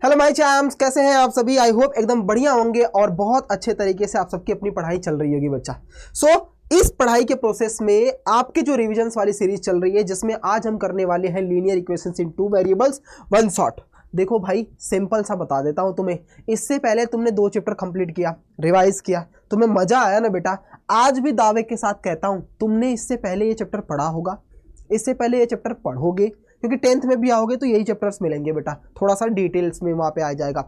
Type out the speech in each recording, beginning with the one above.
Hello my चैम्स, कैसे हैं आप सभी। आई होप एकदम बढ़िया होंगे और बहुत अच्छे तरीके से आप सबकी अपनी पढ़ाई चल रही होगी बच्चा। इस पढ़ाई के प्रोसेस में आपके जो रिविजन्स वाली सीरीज चल रही है, जिसमें आज हम करने वाले हैं linear equations in two variables one shot. देखो भाई, सिंपल सा बता देता हूं तुम्हें। इससे पहले तुमने 2 चैप्टर कंप्लीट किया, रिवाइज किया, तुम्हें मजा आया ना बेटा। आज भी दावे के साथ कहता हूं, तुमने इससे पहले ये चैप्टर पढ़ा होगा, इससे पहले ये चैप्टर पढ़ोगे, क्योंकि 10th में भी आओगे तो यही चैप्टर्स मिलेंगे बेटा, थोड़ा सा डिटेल्स में वहां पे आ जाएगा।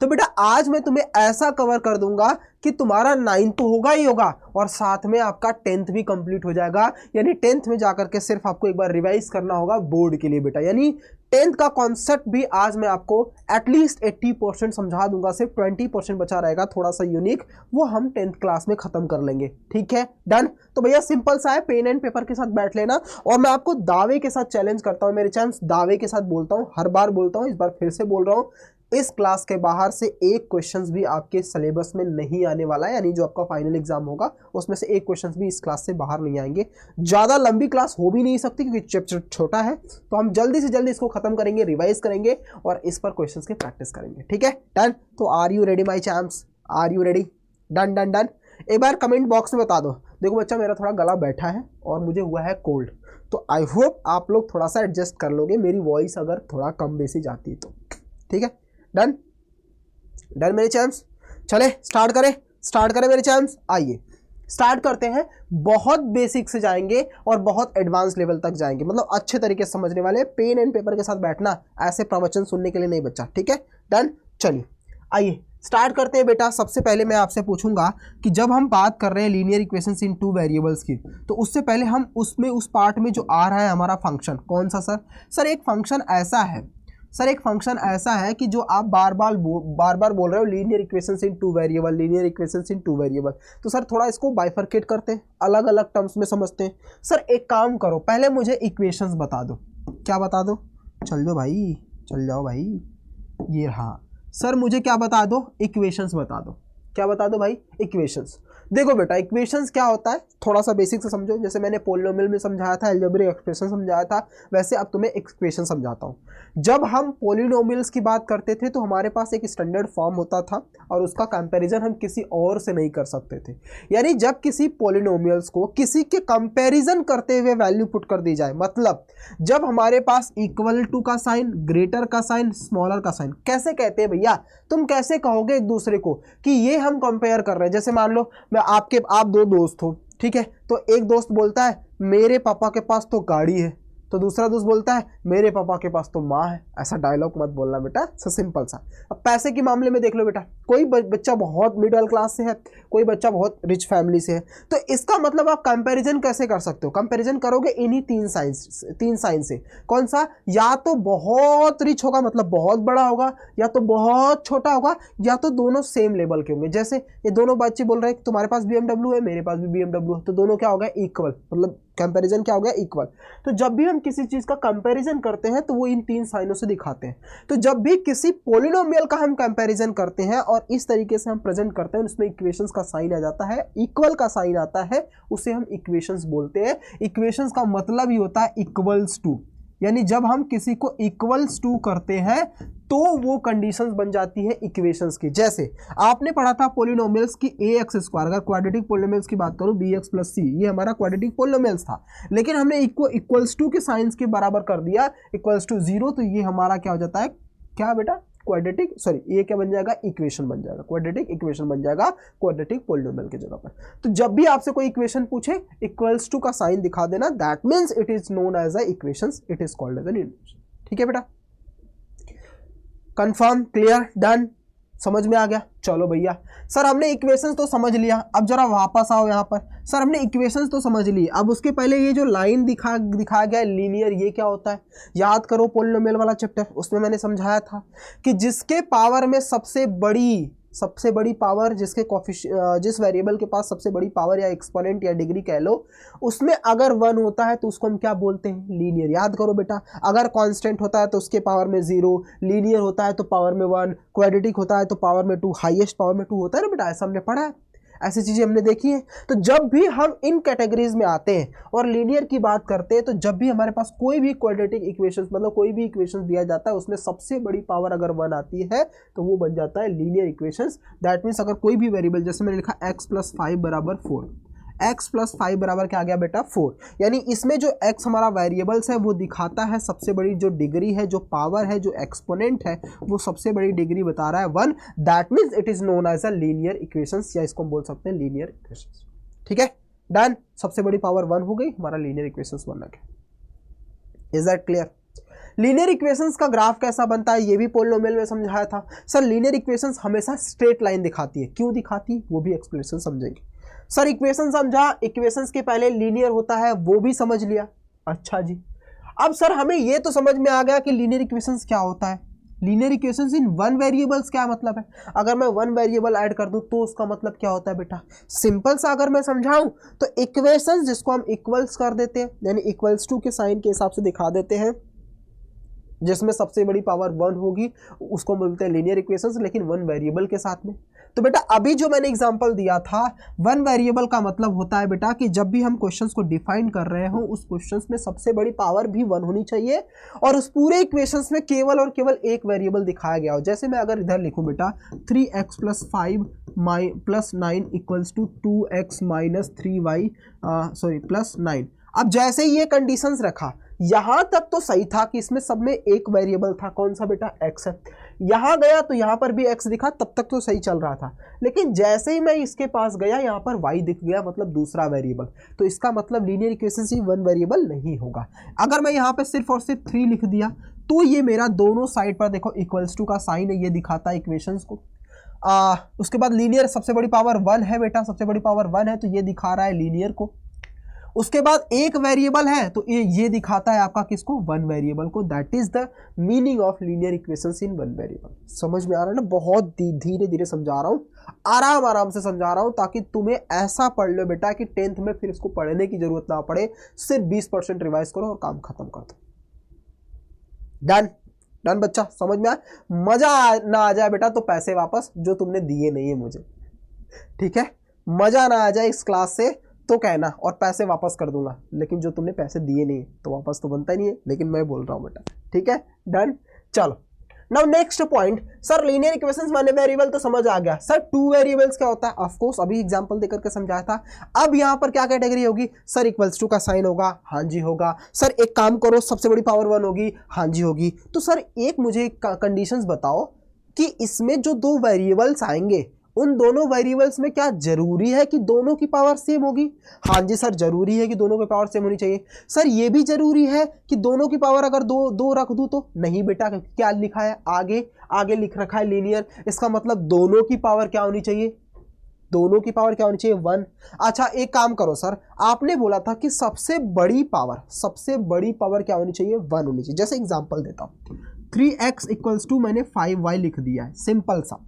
तो बेटा आज मैं तुम्हें ऐसा कवर कर दूंगा कि तुम्हारा 9th तो होगा ही होगा और साथ में आपका 10th भी कंप्लीट हो जाएगा। यानी 10th में जाकर के सिर्फ आपको एक बार रिवाइज करना होगा बोर्ड के लिए बेटा। यानी 10th का कॉन्सेप्ट भी आज मैं आपको एटलीस्ट 80% समझा दूंगा, सिर्फ 20% बचा रहेगा थोड़ा सा यूनिक, वो हम 10th क्लास में खत्म कर लेंगे। ठीक है, डन। तो भैया सिंपल सा है, पेन एंड पेपर के साथ बैठ लेना और मैं आपको दावे के साथ चैलेंज करता हूं, मेरे चांस दावे के साथ बोलता हूं, हर बार बोलता हूं, इस बार फिर से बोल रहा हूं, इस क्लास के बाहर से एक क्वेश्चंस भी आपके सिलेबस में नहीं आने वाला है। यानी जो आपका फाइनल एग्जाम होगा उसमें से एक क्वेश्चंस भी इस क्लास से बाहर नहीं आएंगे। ज्यादा लंबी क्लास हो भी नहीं सकती क्योंकि चैप्टर छोटा है, तो हम जल्दी से जल्दी इसको खत्म करेंगे, रिवाइज करेंगे और इस पर क्वेश्चंस की प्रैक्टिस करेंगे। ठीक है, डन। तो are you ready my champs, are you ready? Done done done. एक बार कमेंट बॉक्स में बता दो। देखो बच्चा, मेरा थोड़ा गला बैठा है और मुझे हुआ है कोल्ड, तो आई होप आप लोग थोड़ा सा एडजस्ट कर लोगे मेरी वॉइस अगर थोड़ा कम बेसी जाती है तो। ठीक है, डन डन मेरे चैम्प्स। चले स्टार्ट करें मेरे चैम्प्स। आइए स्टार्ट करते हैं। बहुत बेसिक से जाएंगे और बहुत एडवांस लेवल तक जाएंगे, मतलब अच्छे तरीके से समझने वाले। पेन एंड पेपर के साथ बैठना, ऐसे प्रवचन सुनने के लिए नहीं बच्चा। ठीक है, डन। चलिए आइए स्टार्ट करते हैं बेटा। सबसे पहले मैं आपसे पूछूंगा कि जब हम बात कर रहे हैं linear equations in two variables की, तो उससे पहले हम उसमें उस पार्ट में जो आ रहा है हमारा फंक्शन, कौन सा सर? एक फंक्शन ऐसा है सर, एक फंक्शन ऐसा है कि जो आप बार बार बोल रहे हो linear equations in two variable, linear equations in two variable. तो सर थोड़ा इसको बाइफरकेट करते हैं, अलग अलग टर्म्स में समझते हैं। सर एक काम करो, पहले मुझे इक्वेशंस बता दो। क्या बता दो? चल जाओ भाई। ये हाँ सर, मुझे क्या बता दो? इक्वेशंस बता दो। क्या बता दो भाई? इक्वेशंस। देखो बेटा, इक्वेशंस क्या होता है थोड़ा सा बेसिक से समझो। जैसे मैंने पोलिनोमियल में समझाया था, अलजेब्रिक एक्सप्रेशन समझाया था, वैसे अब तुम्हें इक्वेशन समझाता हूं। जब हम पोलिनोमियल्स की बात करते थे तो हमारे पास एक स्टैंडर्ड फॉर्म होता था और उसका कंपैरिजन हम किसी और से नहीं कर सकते थे। यानी जब किसी पोलिनोमियल्स को किसी के कंपैरिजन करते हुए वैल्यू पुट कर दी जाए, मतलब जब हमारे पास इक्वल टू का साइन, ग्रेटर का साइन, स्मॉलर का साइन, कैसे कहते हैं भैया? तुम कैसे कहोगे एक दूसरे को कि ये हम कंपेयर कर रहे हैं? जैसे मान लो आप 2 दोस्त हो, ठीक है, तो एक दोस्त बोलता है मेरे पापा के पास तो गाड़ी है, तो दूसरा दोस्त बोलता है मेरे पापा के पास तो माँ है। ऐसा डायलॉग मत बोलना बेटा, सिंपल सा। अब पैसे के मामले में देख लो बेटा, कोई बच्चा बहुत मिडिल क्लास से है, कोई बच्चा बहुत रिच फैमिली से है, तो इसका मतलब आप कंपैरिजन कैसे कर सकते हो? कंपैरिजन करोगे इन्हीं 3 साइन से। कौन सा? या तो बहुत रिच होगा, मतलब बहुत बड़ा होगा, या तो बहुत छोटा होगा, या तो दोनों सेम लेवल के होंगे। जैसे ये दोनों बच्चे बोल रहे हैं तुम्हारे पास BMW है, मेरे पास भी BMW है, तो दोनों क्या हो गया? इक्वल, मतलब कंपैरिजन क्या हो गया? इक्वल। तो जब भी हम किसी चीज का कंपैरिजन करते हैं तो वो इन 3 साइनों से दिखाते हैं। तो जब भी किसी पोलिनोमियल का हम कंपैरिजन करते हैं और इस तरीके से हम प्रेजेंट करते हैं, उसमें इक्वेशंस का साइन आ जाता है, इक्वल का साइन आता है, उसे हम इक्वेशंस बोलते हैं। इक्वेशंस का मतलब ही होता है इक्वल्स टू। यानी जब हम किसी को इक्वल्स टू करते हैं तो वो कंडीशंस बन जाती है इक्वेशंस की। जैसे आपने पढ़ा था पोलिनोमियल्स की ax², अगर क्वाड्रेटिक पोलिनोमियल्स की बात करूं bx + c, ये हमारा क्वाड्रेटिक पोलिनोमियल्स था, लेकिन हमने इक्वल्स टू के साइंस के बराबर कर दिया, इक्वल्स टू 0, तो ये हमारा क्या हो जाता है? क्या बेटा? क्वाड्रेटिक, सॉरी ये क्या बन जाएगा? इक्वेशन बन जाएगा, क्वाड्रेटिक इक्वेशन बन जाएगा क्वाड्रेटिक पोलिनोमियल की जगह पर। तो जब भी आपसे कोई इक्वेशन पूछे, इक्वल्स टू का साइन दिखा देना, that means it is known as a equations, it is called as an equation. ठीक है बेटा, कंफर्म, क्लियर, डन, समझ में आ गया? चलो भैया, सर हमने इक्वेशंस तो समझ लिया, अब जरा वापस आओ यहाँ पर। सर हमने इक्वेशंस तो समझ ली, अब उसके पहले ये जो लाइन दिखाया गया लीनियर, ये क्या होता है? याद करो पोलिनोमियल वाला चैप्टर, उसमें मैंने समझाया था कि जिसके पावर में सबसे बड़ी पावर, जिस वेरिएबल के पास सबसे बड़ी पावर या एक्सपोनेंट या डिग्री कह लो, उसमें अगर 1 होता है तो उसको हम क्या बोलते हैं? लीनियर। याद करो बेटा, अगर कांस्टेंट होता है तो उसके पावर में 0, लीनियर होता है तो पावर में 1, क्वाड्रेटिक होता है तो पावर में 2, हाईएस्ट पावर में 2 होता है ना बेटा, ऐसा हमने पढ़ा है। ऐसी चीजें हमने देखी हैं। तो जब भी हम इन कैटेगरीज में आते हैं और लीनियर की बात करते हैं, तो जब भी हमारे पास कोई भी क्वाड्रेटिक इक्वेशंस मतलब कोई भी इक्वेशंस दिया जाता है उसमें सबसे बड़ी पावर अगर 1 आती है तो वो बन जाता है लीनियर इक्वेशंस। दैट मीन्स अगर कोई भी वेरिएबल, जैसे मैंने लिखा x + 5 = 4, x + 5 बराबर क्या आ गया बेटा 4, यानी इसमें जो x हमारा वेरिएबल्स है वो दिखाता है सबसे बड़ी जो डिग्री है, जो पावर है, जो एक्सपोनेंट है, वो सबसे बड़ी डिग्री बता रहा है 1। That means it is known as a linear equations, या इसको हम बोल सकते हैं लीनियर इक्वेशंस। ठीक है, डन। सबसे बड़ी पावर 1 हो गई, हमारा लीनियर इक्वेशंस बन गया। Is that clear? Linear equations का ग्राफ कैसा बनता है ये भी पॉलिनोमियल में समझाया था। सर लीनियर इक्वेशंस हमेशा स्ट्रेट लाइन दिखाती है, क्यों दिखाती, वो भी एक्सप्लेनेशन समझेंगे। सर इक्वेशन समझा, इक्वेशंस के पहले लीनियर होता है वो भी समझ लिया। अच्छा जी, अब सर हमें ये तो समझ में आ गया कि लीनियर इक्वेशंस क्या होता है। लीनियर इक्वेशंस इन 1 वेरिएबल्स क्या मतलब है? अगर मैं 1 वेरिएबल ऐड कर दूं तो उसका मतलब क्या होता है बेटा? सिंपल सा अगर मैं समझाऊं तो इक्वेशंस जिसको हम इक्वल्स कर देते हैं, यानी इक्वल्स टू के साइन के हिसाब से दिखा देते हैं, जिसमें सबसे बड़ी पावर 1 होगी, उसको बोलते हैं लीनियर इक्वेशंस, लेकिन 1 वेरिएबल के साथ में। तो बेटा अभी जो मैंने एग्जांपल दिया था 1 वेरिएबल का मतलब होता है बेटा कि जब भी हम क्वेश्चंस को डिफाइन कर रहे हो उस क्वेश्चंस में सबसे बड़ी पावर भी 1 होनी चाहिए और उस पूरे इक्वेशंस में केवल और केवल एक वेरिएबल दिखाया गया हो। जैसे मैं अगर इधर लिखूं बेटा 3x + 5 + 9 = 2x - 3y + 9। अब जैसे ये कंडीशंस रखा, यहां तक तो सही था कि इसमें सब में एक वेरिएबल था, कौन सा बेटा? x है। यहां गया तो यहां पर भी x दिखा, तब तक तो सही चल रहा था। लेकिन जैसे ही मैं इसके पास गया यहां पर y दिख गया, मतलब दूसरा वेरिएबल, तो इसका मतलब लीनियर इक्वेशन ही 1 वेरिएबल नहीं होगा। अगर मैं यहां पे सिर्फ और सिर्फ 3 लिख दिया तो ये मेरा दोनों साइड पर देखो इक्वल्स टू का साइन है, ये दिखाता है इक्वेशंस को। उसके बाद लीनियर सबसे बड़ी पावर 1 है बेटा, सबसे बड़ी पावर 1 है तो ये दिखा रहा है लीनियर को। उसके बाद एक वेरिएबल है तो ये दिखाता है आपका किसको? 1 वेरिएबल को। That is the meaning of linear equations in 1 variable. समझ में आ रहा है ना? बहुत धीरे धीरे समझा रहा हूं, आराम आराम से समझा रहा हूं, ताकि तुम्हें ऐसा पढ़ लो बेटा कि 10th में फिर इसको पढ़ने की जरूरत ना पड़े, सिर्फ 20% रिवाइज करो और काम खत्म कर दो। डन डन बच्चा, समझ में आया? मजा ना आ जाए बेटा तो पैसे वापस जो तुमने दिए नहीं है मुझे, ठीक है? मजा ना आ जाए इस क्लास से तो कहना और पैसे वापस कर दूंगा, लेकिन जो तुमने पैसे दिए नहीं तो वापस तो बनता ही नहीं है, लेकिन मैं बोल रहा हूं बेटा, ठीक है? डन। चलो now next point, sir linear equations 1 variable तो समझ आ गया, सर 2 वेरिएबल्स क्या होता है? ऑफ कोर्स अभी एग्जांपल देकर के समझाया था। अब यहां पर क्या कैटेगरी होगी? सर इक्वल्स टू का साइन होगा, हाँ जी होगा। सर एक काम करो, सबसे बड़ी पावर 1 होगी, हाँ जी होगी। तो सर एक मुझे कंडीशंस बताओ कि इसमें जो 2 वेरिएबल्स आएंगे उन दोनों वेरिएबल्स में क्या जरूरी है कि दोनों की पावर सेम होगी? हाँ जी सर जरूरी है कि दोनों की पावर सेम होनी चाहिए। सर ये भी जरूरी है कि दोनों की पावर अगर दो रख दूं तो? नहीं बेटा, क्या लिखा है आगे लिख रखा है लीनियर, इसका मतलब दोनों की पावर क्या होनी चाहिए? दोनों की पावर क्या होनी चाहिए? 1। अच्छा एक काम करो सर, आपने बोला था कि सबसे बड़ी पावर क्या होनी चाहिए? 1 होनी चाहिए। जैसे एग्जांपल देता हूं, 3x = मैंने 5y लिख दिया है, सिंपल सा।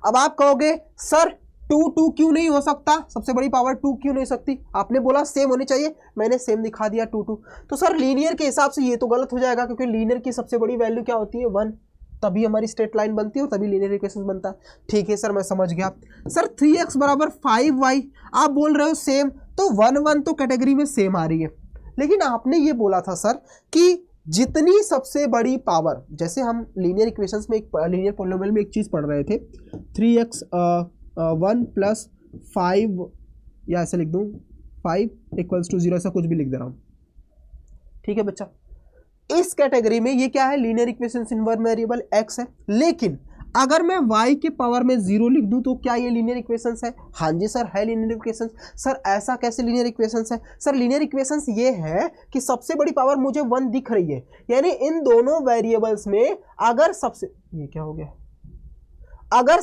अब आप कहोगे सर 2 क्यों नहीं हो सकता? सबसे बड़ी पावर 2 क्यों नहीं सकती? आपने बोला सेम होनी चाहिए, मैंने सेम दिखा दिया 2। तो सर लीनियर के हिसाब से ये तो गलत हो जाएगा, क्योंकि लीनियर की सबसे बड़ी वैल्यू क्या होती है? 1। तभी हमारी स्ट्रेट लाइन बनती है और तभी लीनियर इक्वेशन बनता है। ठीक है सर मैं समझ गया। सर 3x = 5y आप बोल रहे हो सेम, तो 1 तो कैटेगरी में सेम आ रही है, लेकिन आपने ये बोला था सर कि जितनी सबसे बड़ी पावर, जैसे हम लीनियर इक्वेशंस में एक लीनियर पॉलिनोमियल में एक चीज पढ़ रहे थे, 3x 1 + 5, या ऐसे लिख दूं 5 = 0, ऐसा कुछ भी लिख दे रहा हूं, ठीक है बच्चा? इस कैटेगरी में ये क्या है? लीनियर इक्वेशंस इन 1 वेरिएबल x है। लेकिन अगर मैं y के पावर में 0 लिख दूं तो क्या ये लीनियर इक्वेशंस है? हाँ जी सर है लीनियर इक्वेशंस। सर ऐसा कैसे लीनियर इक्वेशंस है? सर लीनियर इक्वेशंस ये है कि सबसे बड़ी पावर मुझे 1 दिख रही है, यानी इन दोनों वेरिएबल्स में अगर ये क्या हो गया? अगर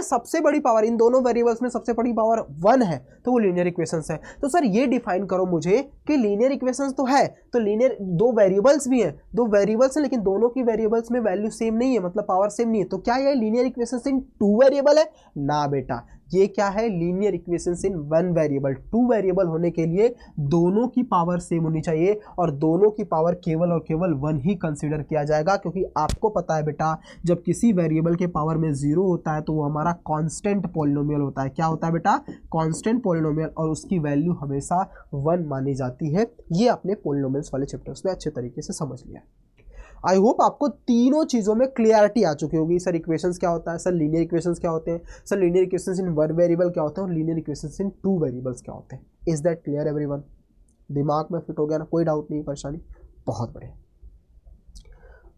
सबसे बड़ी पावर इन दोनों वेरिएबल्स में सबसे बड़ी पावर 1 है तो वो लीनियर इक्वेशंस है। तो सर ये डिफाइन करो मुझे कि लीनियर इक्वेशंस तो है, तो लीनियर 2 वेरिएबल्स भी हैं, 2 वेरिएबल्स हैं, लेकिन दोनों की वेरिएबल्स में वैल्यू सेम नहीं है, मतलब पावर सेम नहीं है, तो क्या ये लीनियर इक्वेशंस इन 2 वेरिएबल है? ना बेटा, ये क्या है, linear equations in one variable. Two variable होने के लिए दोनों की पावर सेम होनी चाहिए और दोनों की पावर केवल और केवल 1 ही कंसीडर किया जाएगा, क्योंकि आपको पता है बेटा जब किसी वेरिएबल के पावर में 0 होता है तो वो हमारा कांस्टेंट पॉलिनोमियल होता है। क्या होता है बेटा, कांस्टेंट पॉलिनोमियल, और उसकी वैल्यू हमेशा 1 मानी जाती है। ये आपने पॉलिनोमियल्स वाले चैप्टर्स में अच्छे तरीके से समझ लिया। आई होप आपको तीनों चीज़ों में क्लियरिटी आ चुकी होगी। सर इक्वेशंस क्या होता है, सर लीनियर इक्वेशंस क्या होते हैं, sir linear equations in one variable क्या होते हैं और linear equations in two variables क्या होते हैं। Is that clear everyone? दिमाग में फिट हो गया ना, कोई डाउट नहीं, परेशानी? बहुत बढ़िया।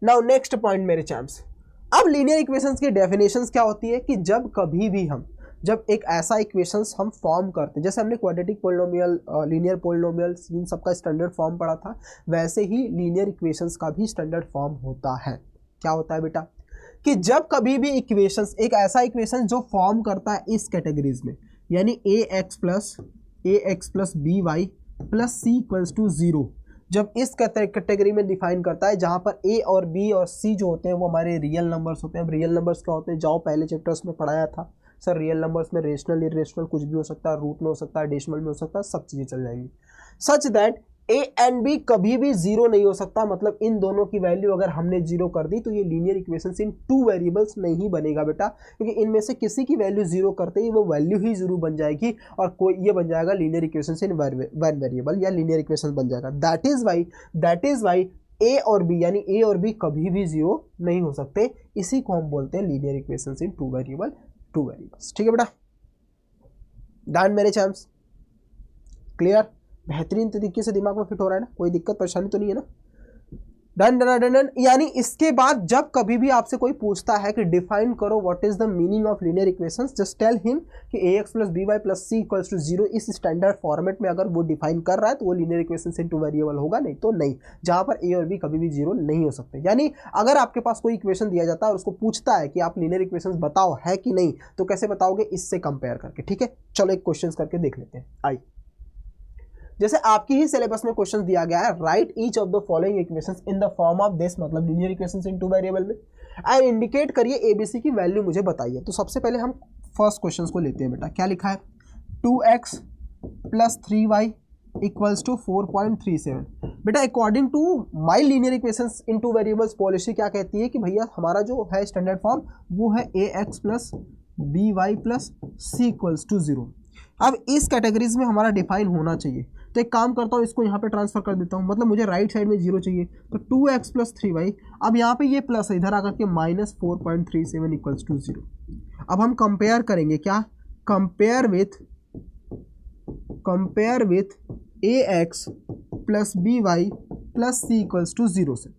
नाउ नेक्स्ट पॉइंट मेरे चैम्प्स, अब लीनियर इक्वेशंस की डेफिनेशंस क्या होती है कि जब कभी भी जब एक ऐसा इक्वेशंस हम फॉर्म करते हैं, जैसे हमने क्वाड्रेटिक पोलिनोमियल, लीनियर पोलिनोमियल, इन सबका स्टैंडर्ड फॉर्म पढ़ा था, वैसे ही लीनियर इक्वेशंस का भी स्टैंडर्ड फॉर्म होता है। क्या होता है बेटा कि जब कभी भी इक्वेशंस, एक ऐसा इक्वेशन जो फॉर्म करता है इस कैटेगरीज में, यानी ax plus B Y plus C equals to 0, जब इस कैटेगरी में डिफाइन करता है जहां पर a और b और c जो होते हैं वो हमारे रियल नंबर्स होते हैं। रियल नंबर्स क्या होते हैं, जाओ पहले चैप्टर्स में पढ़ाया था सर, रियल नंबर्स में रेशनल इरेशनल कुछ भी हो सकता है, रूट में हो सकता है, डेसिमल में हो सकता है, सब चीज़ें चल जाएंगी। Such that a and b कभी भी 0 नहीं हो सकता, मतलब इन दोनों की वैल्यू अगर हमने 0 कर दी तो ये linear equations in two variables नहीं बनेगा बेटा, क्योंकि इनमें से किसी की वैल्यू 0 करते ही वो वैल्यू ही 0 बन जाएगी और कोई ये बन जाएगा linear equations in one variable या लीनियर इक्वेशंस बन जाएगा। दैट इज वाई a और b, यानी a और b कभी भी 0 नहीं हो सकते। इसी को हम बोलते हैं linear equations in two variables. ठीक है बेटा, डन मेरे चैम्प्स? क्लियर? बेहतरीन तरीके से दिमाग में फिट हो रहा है ना, कोई दिक्कत परेशानी तो नहीं है ना? Done done done done. यानी इसके बाद जब कभी भी आपसे कोई पूछता है कि डिफाइन करो what is the meaning of linear equations, just tell him कि ax plus B Y plus C equals to 0, इस स्टैंडर्ड फॉर्मेट में अगर वो डिफाइन कर रहा है तो वो linear equations in two variable होगा, नहीं तो नहीं, जहां पर a और b कभी भी 0 नहीं हो सकते। यानी अगर आपके पास कोई इक्वेशन दिया जाता है और उसको पूछता है कि आप लीनियर इक्वेशंस बताओ है कि नहीं, तो कैसे बताओगे, इससे कंपेयर करके। ठीक है, चलो एक क्वेश्चन करके देख लेते हैं। आई जैसे आपकी ही सिलेबस में क्वेश्चन दिया गया है, write each of the following equations in the form of this, मतलब linear equations in two variable में, एंड इंडिकेट करिए एबीसी की वैल्यू मुझे बताइए। तो सबसे पहले हम फर्स्ट क्वेश्चन को लेते हैं बेटा। क्या लिखा है, 2x plus 3y equals to 4.37। बेटा according to my linear equations in two variables policy क्या कहती है कि भैया हमारा जो है स्टैंडर्ड फॉर्म वो है ax plus B Y plus C equals to 0। अब इस कैटेगरीज में हमारा डिफाइन होना चाहिए, तो एक काम करता हूँ, इसको यहाँ पे ट्रांसफर कर देता हूँ, मतलब मुझे राइट साइड में 0 चाहिए, तो 2x प्लस 3y, अब यहाँ पे ये प्लस है, इधर आकर के माइनस 4.37 इक्वल्स टू 0। अब हम कंपेयर करेंगे, क्या, compare with ax plus B Y plus C equals to 0 से।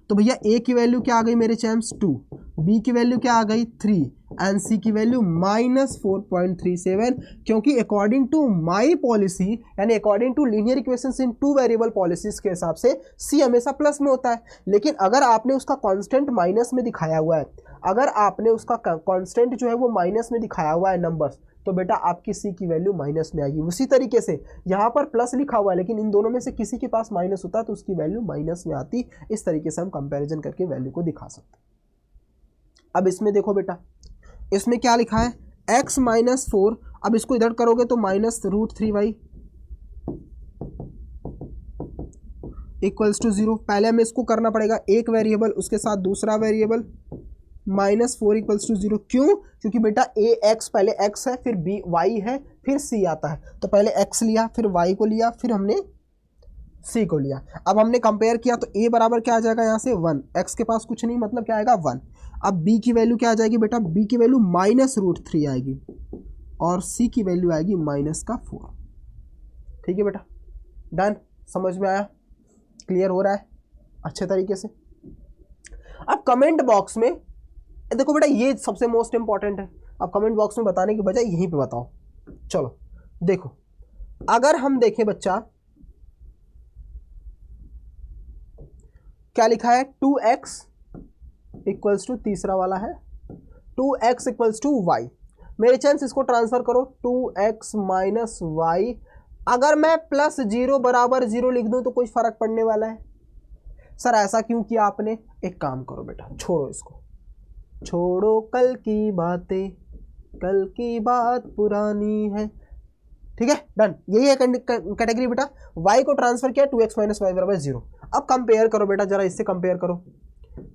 तो भैया a की वैल्यू क्या आ गई मेरे चैम्प्स, 2, b की वैल्यू क्या आ गई, 3, एंड c की वैल्यू माइनस 4.37, क्योंकि अकॉर्डिंग टू माई पॉलिसी, यानी according to linear equations in two variable policies के हिसाब से c हमेशा प्लस में होता है। लेकिन अगर आपने उसका कांस्टेंट माइनस में दिखाया हुआ है, अगर आपने उसका कांस्टेंट जो है वो माइनस में दिखाया हुआ है नंबर्स, तो बेटा आपकी c की वैल्यू माइनस में आएगी। उसी तरीके से यहाँ पर प्लस लिखा हुआ है, लेकिन इन दोनों में से किसी के पास माइनस होता तो उसकी वैल्यू माइनस में आती। इस तरीके से हम कंपैरिजन करके वैल्यू को दिखा सकते। अब इसमें देखो बेटा, इसमें क्या लिखा है, x माइनस 4, अब इसको इधर करोगे तो माइनस √3y इक्वल्स टू 0। पहले हमें इसको करना पड़ेगा एक वेरिएबल, उसके साथ दूसरा वेरिएबल, माइनस 4 इक्वल्स टू 0। क्यों, क्योंकि बेटा ax पहले x है, फिर b y है, फिर c आता है, तो पहले x लिया, फिर y को लिया, फिर हमने c को लिया। अब हमने कंपेयर किया तो a बराबर क्या आ जाएगा, यहाँ से 1, x के पास कुछ नहीं, मतलब क्या आएगा 1। अब b की वैल्यू क्या आ जाएगी बेटा, b की वैल्यू माइनस √3 आएगी और c की वैल्यू आएगी माइनस का 4। ठीक है बेटा, डन, समझ में आया, क्लियर हो रहा है अच्छे तरीके से। अब कमेंट बॉक्स में देखो बेटा, ये सबसे मोस्ट इंपॉर्टेंट है। अब कमेंट बॉक्स में बताने की बजाय यहीं पे बताओ। चलो देखो, अगर हम देखें बच्चा, क्या लिखा है, 2x इक्वल्स टू, तीसरा वाला है 2x इक्वल्स टू y। मेरे चांस इसको ट्रांसफर करो, 2x माइनस y। अगर मैं प्लस 0 बराबर 0 लिख दूं तो कोई फर्क पड़ने वाला है? सर ऐसा क्यों किया आपने? एक काम करो बेटा, छोड़ो इसको, छोड़ो कल की बातें, कल की बात पुरानी है। ठीक है, डन। यही है कैटेगरी बेटा। y को ट्रांसफर किया 2x माइनस वाई बराबर 0। अब कंपेयर करो बेटा, जरा इससे कंपेयर करो।